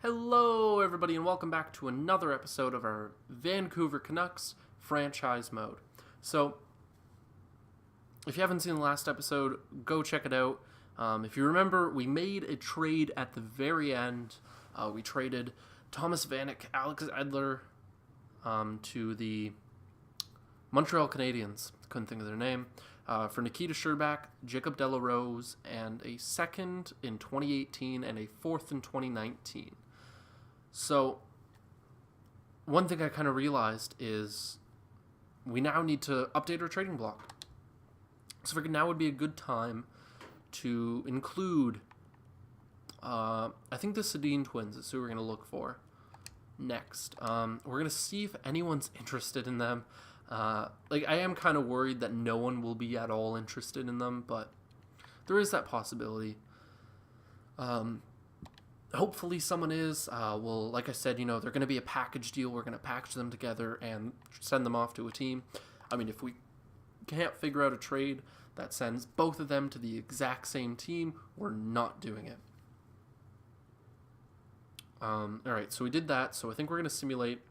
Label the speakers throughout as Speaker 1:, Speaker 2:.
Speaker 1: Hello, everybody, and welcome back to another episode of our Vancouver Canucks franchise mode. So, if you haven't seen the last episode, go check it out. If you remember, we made a trade at the very end. We traded Thomas Vanek, Alex Edler to the Montreal Canadiens. Couldn't think of their name. For Nikita Sherbak, Jacob Delarose, and a second in 2018 and a fourth in 2019. So, one thing I kind of realized is we now need to update our trading block. So I figured now would be a good time to include, I think the Sedin twins is who we're going to look for next. We're going to see if anyone's interested in them. I am kind of worried that no one will be at all interested in them, but there is that possibility. Hopefully someone is. Well, like I said, they're going to be a package deal. We're going to package them together and send them off to a team. I mean, if we can't figure out a trade that sends both of them to the exact same team, we're not doing it. All right, so we did that. So I think we're going to simulate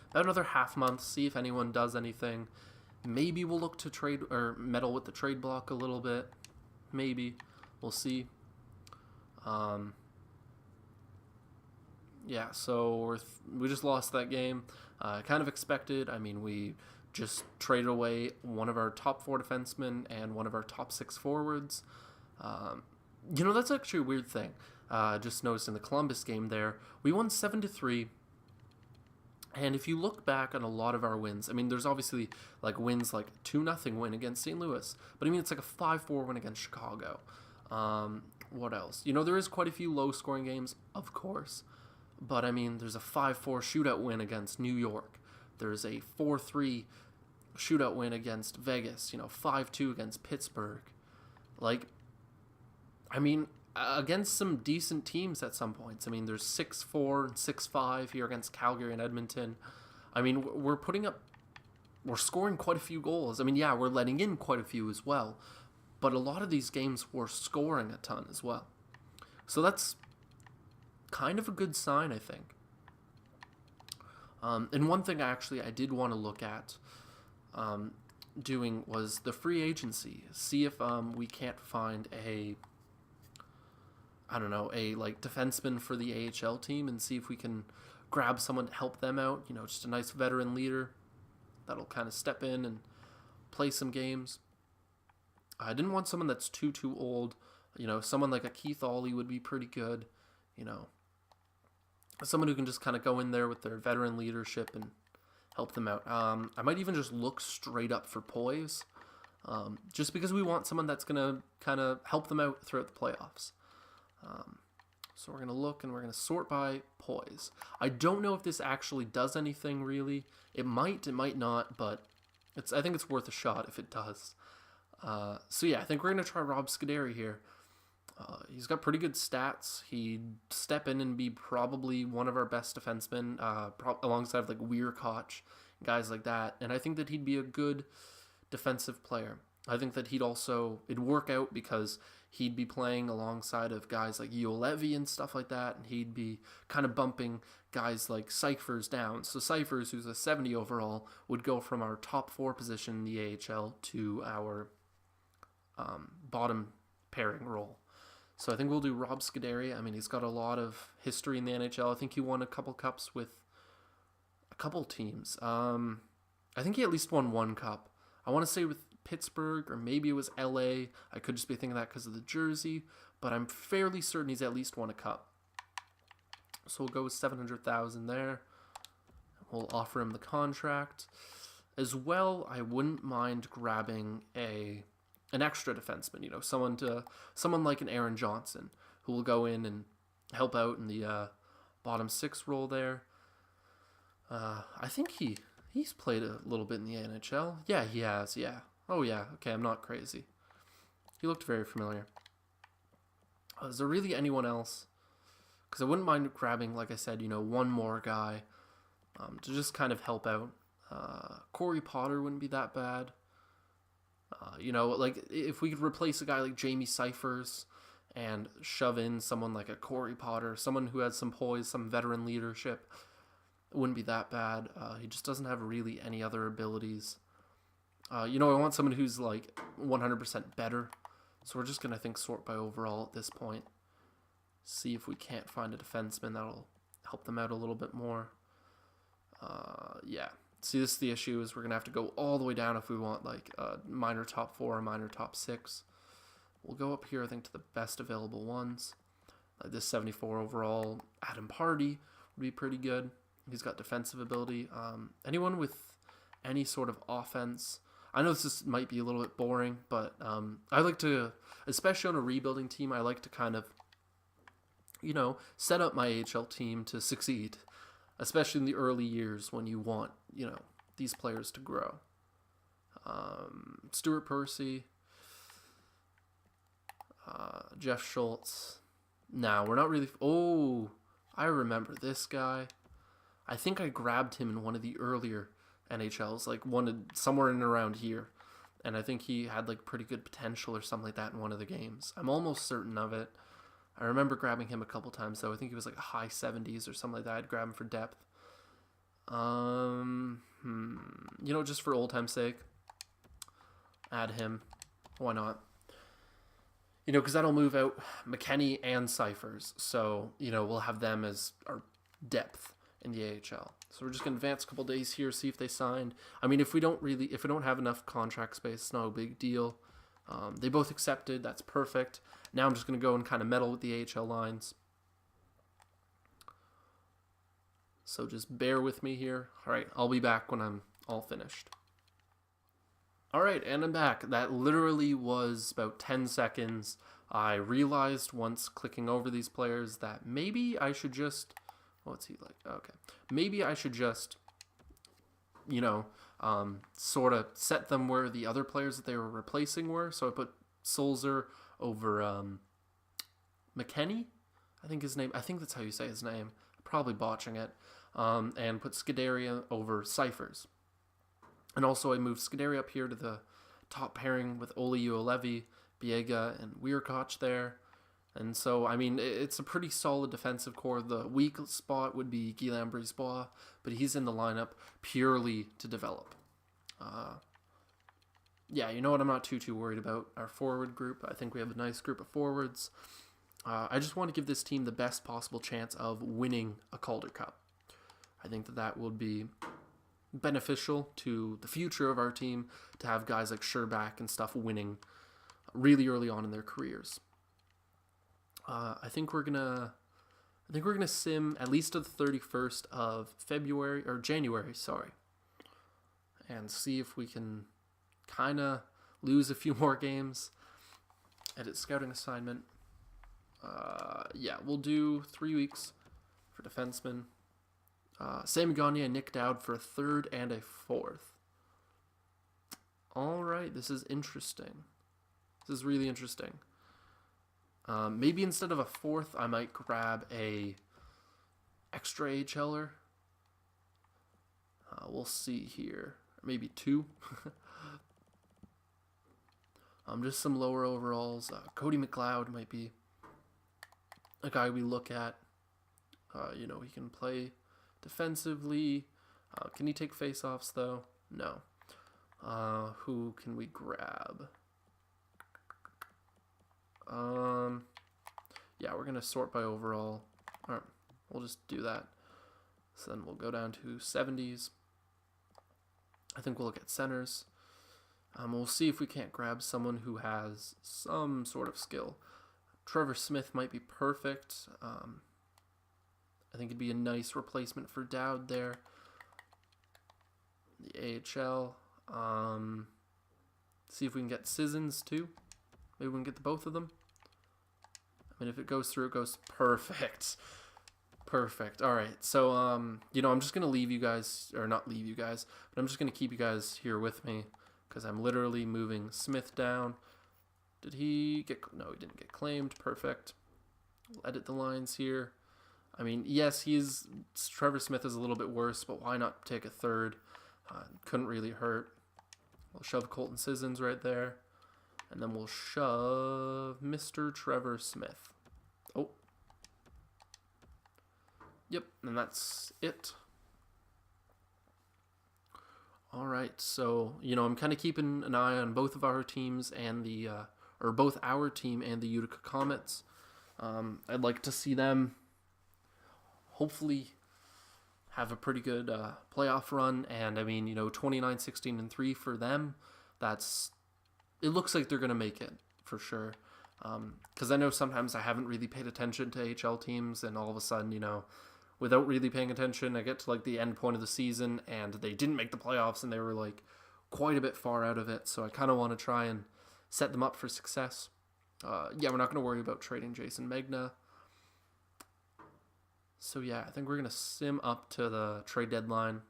Speaker 1: about another half month, see if anyone does anything. Maybe we'll look to trade or meddle with the trade block a little bit. Maybe. We'll see. Yeah, so we just lost that game. Kind of expected. I mean, we just traded away one of our top 4 defensemen and one of our top 6 forwards. That's actually a weird thing. Just noticed in the Columbus game there, we won 7-3. And if you look back on a lot of our wins, I mean, there's obviously wins like 2-0 win against St. Louis, but I mean, it's like a 5-4 win against Chicago. What else? There is quite a few low-scoring games, of course, but I mean, there's a 5-4 shootout win against New York. There's a 4-3 shootout win against Vegas. 5-2 against Pittsburgh. Against some decent teams at some points. I mean, there's 6-4 and 6-5 here against Calgary and Edmonton. I mean, we're scoring quite a few goals. I mean, yeah, we're letting in quite a few as well. But a lot of these games we're scoring a ton as well. So that's kind of a good sign, I think. And one thing I did want to look at doing was the free agency. See if we can't find a defenseman for the AHL team and see if we can grab someone to help them out. Just a nice veteran leader that'll kind of step in and play some games. I didn't want someone that's too old. Someone like a Keith Ollie would be pretty good. Someone who can just kind of go in there with their veteran leadership and help them out. I might even just look straight up for poise, just because we want someone that's going to kind of help them out throughout the playoffs. So we're going to look and we're going to sort by poise. I don't know if this actually does anything really. It might not, but I think it's worth a shot if it does. So yeah, I think we're going to try Rob Scuderi here. He's got pretty good stats. He'd step in and be probably one of our best defensemen, alongside of Weir Koch, guys like that. And I think that he'd be a good defensive player. I think that it'd work out because he'd be playing alongside of guys like Levy and stuff like that, and he'd be kind of bumping guys like Cyphers down. So Cyphers, who's a 70 overall, would go from our top 4 position in the AHL to our bottom pairing role. So I think we'll do Rob Scuderi. I mean, he's got a lot of history in the NHL. I think he won a couple cups with a couple teams. I think he at least won 1 cup. I want to say with Pittsburgh, or maybe it was LA. I could just be thinking that because of the jersey, but I'm fairly certain he's at least won a cup. So we'll go with $700,000 there. We'll offer him the contract. As well, I wouldn't mind grabbing an extra defenseman, someone like an Aaron Johnson, who will go in and help out in the bottom 6 role there. I think he's played a little bit in the NHL. Yeah, he has, yeah. Oh, yeah. Okay, I'm not crazy. He looked very familiar. Is there really anyone else? Because I wouldn't mind grabbing, like I said, one more guy to just kind of help out. Corey Potter wouldn't be that bad. If we could replace a guy like Jamie Cyphers, and shove in someone like a Corey Potter, someone who has some poise, some veteran leadership. It wouldn't be that bad. He just doesn't have really any other abilities. I want someone who's like 100% better. So we're just going to think sort by overall at this point. See if we can't find a defenseman that'll help them out a little bit more. Yeah. See, this is the issue, is we're going to have to go all the way down if we want like a minor top 4 or minor top 6. We'll go up here, I think, to the best available ones. Like this 74 overall Adam Party would be pretty good. He's got defensive ability. Anyone with any sort of offense. I know this might be a little bit boring, but I like to, especially on a rebuilding team, I like to kind of, set up my AHL team to succeed, especially in the early years when you want, these players to grow. Stuart Percy, Jeff Schultz. Now, we're not really... Oh, I remember this guy. I think I grabbed him in one of the earlier NHLs, like somewhere in and around here. And I think he had like pretty good potential or something like that in one of the games. I'm almost certain of it. I remember grabbing him a couple times, though. I think he was like a high 70s or something like that. I'd grab him for depth. Just for old time's sake, add him. Why not? Because that'll move out McKenny and Cyphers. So, we'll have them as our depth in the AHL. So we're just going to advance a couple days here, see if they signed. I mean, if we don't have enough contract space, it's no big deal. They both accepted. That's perfect. Now I'm just going to go and kind of meddle with the AHL lines. So just bear with me here. All right, I'll be back when I'm all finished. All right, and I'm back. That literally was about 10 seconds. I realized once clicking over these players that maybe I should just... What's he like? Okay. Maybe I should just, sort of set them where the other players that they were replacing were. So I put Sulzer over McKenny, I think that's how you say his name. Probably botching it. And put Scuderia over Cyphers. And also I moved Scuderia up here to the top pairing with Oli Uolevi, Biega, and Weirkoch there. And so, I mean, it's a pretty solid defensive core. The weak spot would be Guillaume Brisebois, but he's in the lineup purely to develop. You know what I'm not too worried about? Our forward group. I think we have a nice group of forwards. I just want to give this team the best possible chance of winning a Calder Cup. I think that would be beneficial to the future of our team to have guys like Sherbak and stuff winning really early on in their careers. I think we're gonna sim at least to the 31st of January, and see if we can kind of lose a few more games. Edit scouting assignment. We'll do 3 weeks for defensemen. Sammy Gagne and Nick Dowd for a 3rd and a 4th. All right, this is interesting. This is really interesting. Maybe instead of a 4th, I might grab a extra AHLer. We'll see here. Maybe 2. Just some lower overalls. Cody McLeod might be a guy we look at. He can play defensively. Can he take face-offs, though? No. Who can we grab? We're going to sort by overall. All right, we'll just do that. So then we'll go down to 70s. I think we'll look at centers. We'll see if we can't grab someone who has some sort of skill. Trevor Smith might be perfect. I think it'd be a nice replacement for Dowd there. The AHL. See if we can get Sissons too. Maybe we can get the both of them. I mean, if it goes through, it goes perfect. Perfect. All right. So, I'm just going to leave you guys, or not leave you guys, but I'm just going to keep you guys here with me because I'm literally moving Smith down. Did he get... No, he didn't get claimed. Perfect. We'll edit the lines here. I mean, yes, Trevor Smith is a little bit worse, but why not take a 3rd? Couldn't really hurt. We'll shove Colton Sissons right there. And then we'll shove Mr. Trevor Smith. Oh. Yep, and that's it. All right, so, I'm kind of keeping an eye on both of our teams and both our team and the Utica Comets. I'd like to see them hopefully have a pretty good playoff run. And, 29-16-3 for them, it looks like they're going to make it for sure. Because I know sometimes I haven't really paid attention to AHL teams, and all of a sudden, without really paying attention, I get to like the end point of the season and they didn't make the playoffs and they were like quite a bit far out of it. So I kind of want to try and set them up for success. We're not going to worry about trading Jason Megna. So yeah, I think we're going to sim up to the trade deadline.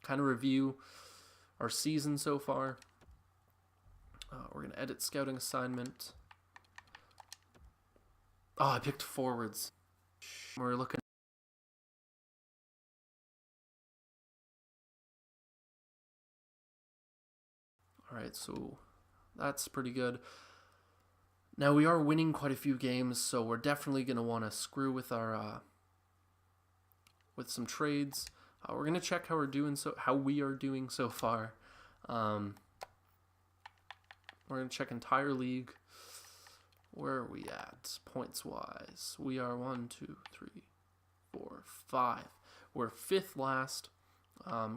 Speaker 1: Kind of review our season so far. We're going to edit scouting assignment. Oh, I picked forwards. We're looking. Alright, so that's pretty good. Now we are winning quite a few games, so we're definitely going to want to screw with our with some trades. We're going to check how we are doing so far. We're going to check entire league. Where are we at points wise? We are 1, 2, 3, 4, 5. We're 5th last.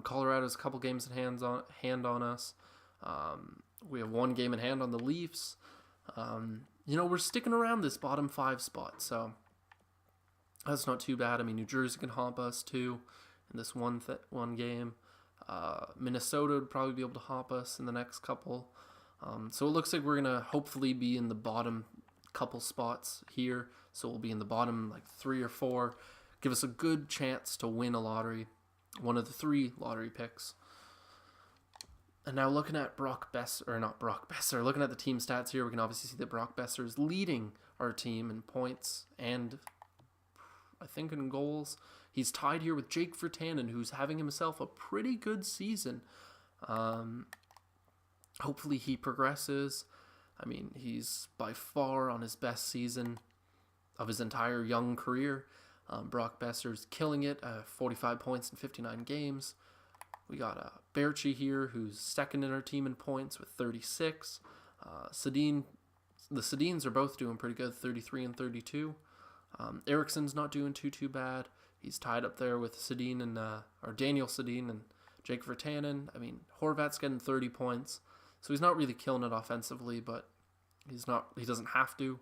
Speaker 1: Colorado's a couple games in hand on us. We have 1 game in hand on the Leafs. We're sticking around this bottom 5 spot, so that's not too bad. New Jersey can hop us too in this one game. Minnesota would probably be able to hop us in the next couple. So it looks like we're going to hopefully be in the bottom couple spots here. So we'll be in the bottom like 3 or 4. Give us a good chance to win a lottery. One of the 3 lottery picks. And now looking at looking at the team stats here, we can obviously see that Brock Besser is leading our team in points and I think in goals. He's tied here with Jake Virtanen, who's having himself a pretty good season. Hopefully he progresses. He's by far on his best season of his entire young career. Brock Besser's killing it, 45 points in 59 games. We got Berchi here, who's second in our team in points with 36. The Sedins are both doing pretty good, 33 and 32. Ericsson's not doing too bad. He's tied up there with Sedin and Daniel Sedin and Jake Virtanen. Horvat's getting 30 points, so he's not really killing it offensively, but he doesn't have to.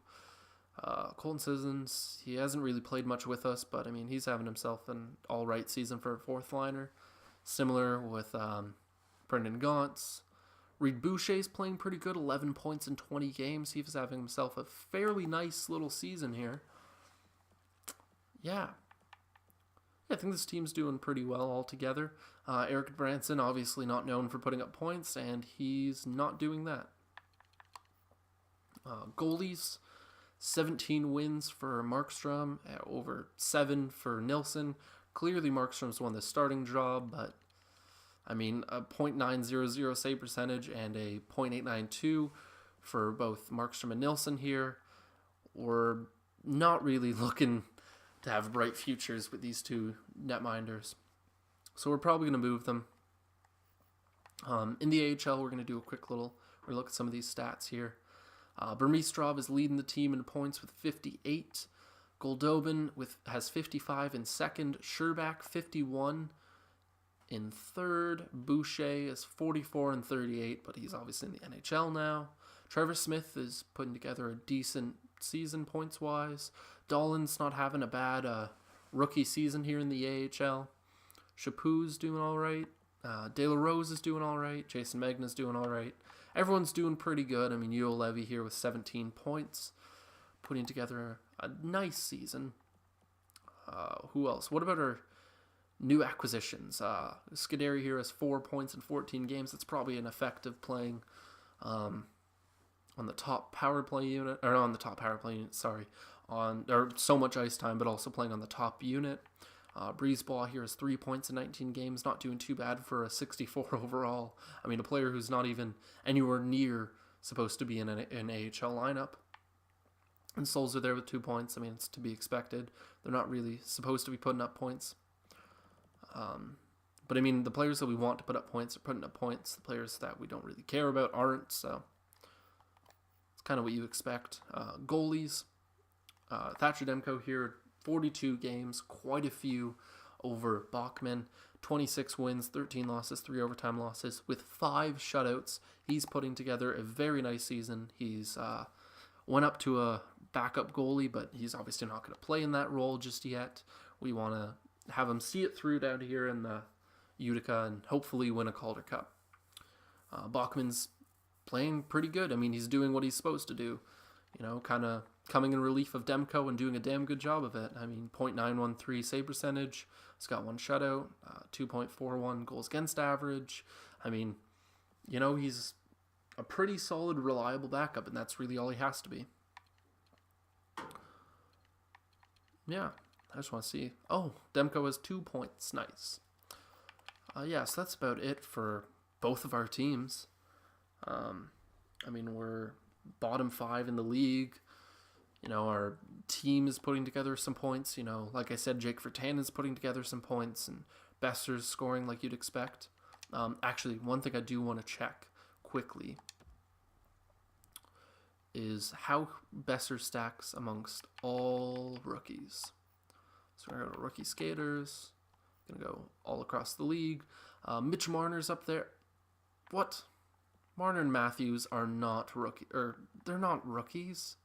Speaker 1: Colton Sissons, he hasn't really played much with us, but he's having himself an all right season for a 4th liner. Similar with Brendan Gaunce. Reed Boucher's playing pretty good, 11 points in 20 games. He was having himself a fairly nice little season here. Yeah, I think this team's doing pretty well altogether. Eric Branson, obviously not known for putting up points, and he's not doing that. Goalies, 17 wins for Markstrom, over 7 for Nilsson. Clearly, Markstrom's won the starting job, but a .900 save percentage and a .892 for both Markstrom and Nilsson here. We're not really looking to have bright futures with these 2 netminders, so we're probably going to move them. In the AHL, we're going to do a quick little look at some of these stats here. Burmistrov is leading the team in points with 58. Goldobin has 55 in second. Sherbak 51 in third. Boucher is 44 and 38, but he's obviously in the NHL now. Trevor Smith is putting together a decent season points-wise. Dahlin's not having a bad rookie season here in the AHL. Chaput's doing all right. De La Rose is doing all right. Jason Megna's doing all right. Everyone's doing pretty good. Yul Levy here with 17 points, putting together a nice season. Who else? What about our new acquisitions? Scuderi here has 4 points in 14 games. That's probably an effective playing on the top power play unit, or on the top power play unit, sorry, or so much ice time, but also playing on the top unit. Breezeball here has 3 points in 19 games, not doing too bad for a 64 overall. A player who's not even anywhere near supposed to be in an AHL lineup. And Souls are there with 2 points. I mean, it's to be expected. They're not really supposed to be putting up points. But I mean, the players that we want to put up points are putting up points. The players that we don't really care about aren't. So it's kind of what you expect. Goalies. Thatcher Demko here, 42 games, quite a few over Bachman. 26 wins, 13 losses, 3 overtime losses, with 5 shutouts. He's putting together a very nice season. He's went up to a backup goalie, but he's obviously not going to play in that role just yet. We want to have him see it through down here in the Utica and hopefully win a Calder Cup. Bachman's playing pretty good. I mean, he's doing what he's supposed to do. You know, kind of coming in relief of Demko and doing a damn good job of it. I mean, .913 save percentage. He's got 1 shutout, 2.41 goals against average. I mean, you know, he's a pretty solid, reliable backup, and that's really all he has to be. Yeah, I just want to see. Oh, Demko has 2 points. Nice. Yeah, so that's about it for both of our teams. I mean, we're bottom 5 in the league. You know, our team is putting together some points. You know, like I said, Jake Vertan is putting together some points, and Besser's scoring like you'd expect. Actually, one thing I do want to check quickly is how Besser stacks amongst all rookies. So we're going to go to rookie skaters. Going to go all across the league. Mitch Marner's up there. What? Marner and Matthews are not they're not rookies.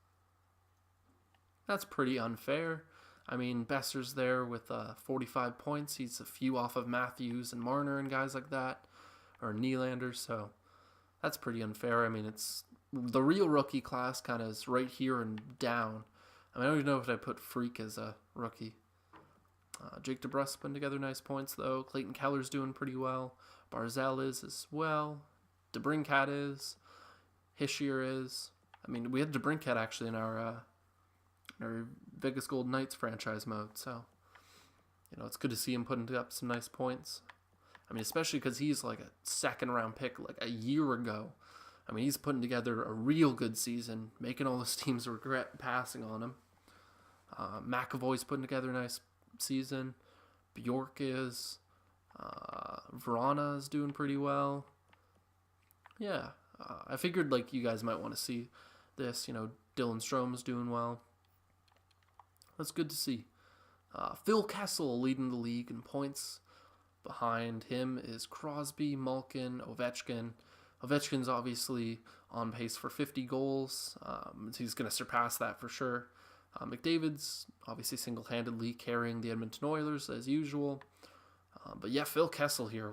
Speaker 1: That's pretty unfair. I mean, Besser's there with 45 points. He's a few off of Matthews and Marner and guys like that, or Nylander, so that's pretty unfair. I mean, it's the real rookie class kind of is right here and down. I mean, I don't even know if I put Freak as a rookie. Jake DeBrusk's putting together nice points, though. Clayton Keller's doing pretty well. Barzal is as well. DeBrincat is. Hischier is. I mean, we had DeBrincat actually in our Vegas Golden Knights franchise mode, so, you know, it's good to see him putting up some nice points. I mean, especially because he's like a second-round pick like a year ago. I mean, he's putting together a real good season, making all those teams regret passing on him. McAvoy's putting together a nice season. Bjork is. Verona is doing pretty well. Yeah, I figured like you guys might want to see this. You know, Dylan Strome's doing well. That's good to see. Phil Kessel leading the league in points. Behind him is Crosby, Malkin, Ovechkin. Ovechkin's obviously on pace for 50 goals. He's going to surpass that for sure. McDavid's obviously single-handedly carrying the Edmonton Oilers as usual. But yeah, Phil Kessel here,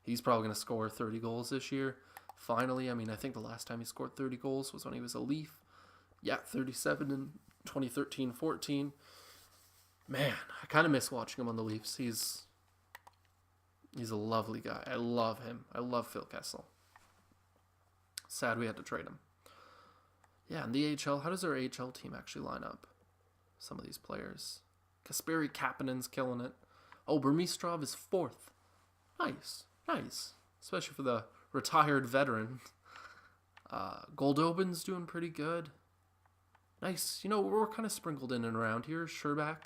Speaker 1: he's probably going to score 30 goals this year. Finally, I mean, I think the last time he scored 30 goals was when he was a Leaf. Yeah, 37 in 2013-14. Man, I kind of miss watching him on the Leafs. He's a lovely guy. I love him. I love Phil Kessel. Sad we had to trade him. Yeah, and the AHL, how does our AHL team actually line up? Some of these players. Kasperi Kapanen's killing it. Oh, Burmistrov is 4th. Nice. Especially for the retired veteran. Goldobin's doing pretty good. Nice. You know, we're kind of sprinkled in and around here. Sherbak.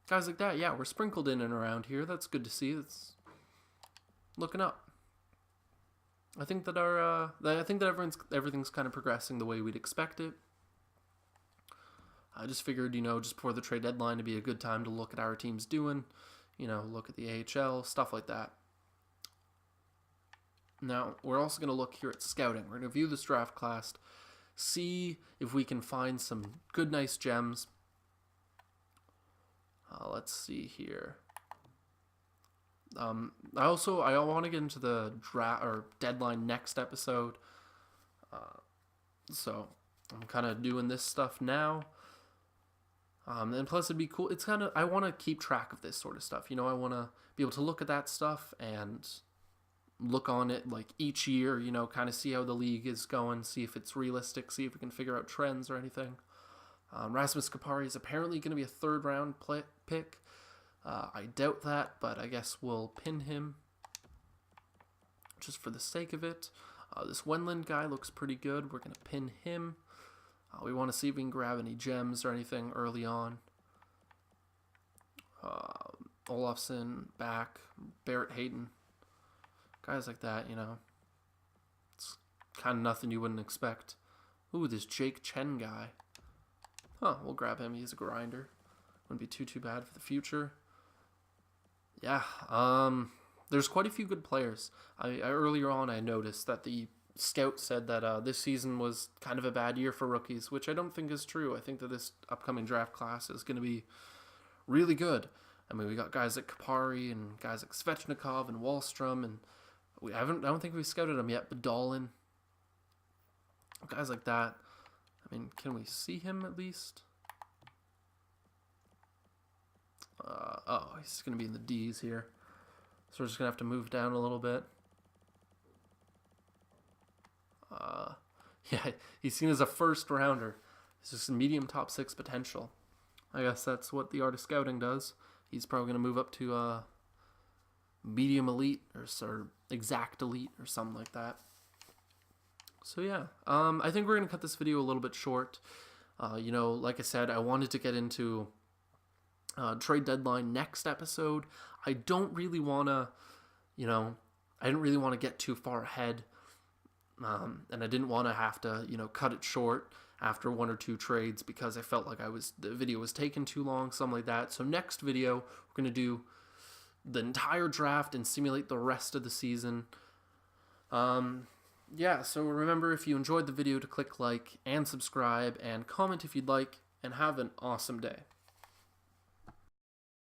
Speaker 1: Guys like that, yeah, we're sprinkled in and around here. That's good to see. It's looking up. I think that everything's kind of progressing the way we'd expect it. I just figured, you know, just before the trade deadline to be a good time to look at how our team's doing, you know, look at the AHL, stuff like that. Now, we're also going to look here at scouting. We're going to view this draft class, see if we can find some good, nice gems. Let's see here. I want to get into the draft or deadline next episode. So I'm kind of doing this stuff now. And plus it'd be cool. It's kind of, I want to keep track of this sort of stuff. You know, I want to be able to look at that stuff and look on it like each year, you know, kind of see how the league is going, see if it's realistic, see if we can figure out trends or anything. Rasmus Kupari is apparently going to be a 3rd round pick. I doubt that, but I guess we'll pin him just for the sake of it. This Wendland guy looks pretty good. We're going to pin him. We want to see if we can grab any gems or anything early on. Olofsson, back. Barrett Hayton. Guys like that, you know. It's kind of nothing you wouldn't expect. Ooh, this Jake Chen guy. Huh, we'll grab him. He's a grinder. Wouldn't be too bad for the future. Yeah, there's quite a few good players. Earlier on, I noticed that the scout said that this season was kind of a bad year for rookies, which I don't think is true. I think that this upcoming draft class is going to be really good. I mean, we got guys like Kapari and guys like Svechnikov and Wallstrom, and I don't think we scouted them yet, but Dolan. Guys like that. I mean, can we see him at least? Oh, he's going to be in the D's here. So we're just going to have to move down a little bit. Yeah, he's seen as a first rounder. He's just a medium top 6 potential. I guess that's what the art of scouting does. He's probably going to move up to medium elite or exact elite or something like that. So yeah, I think we're going to cut this video a little bit short. You know, like I said, I wanted to get into trade deadline next episode. I don't really want to, you know, I didn't really want to get too far ahead. And I didn't want to have to, you know, cut it short after 1 or 2 trades because I felt like the video was taking too long, something like that. So next video, we're going to do the entire draft and simulate the rest of the season. Yeah, so remember, if you enjoyed the video, to click like and subscribe and comment if you'd like, and have an awesome day.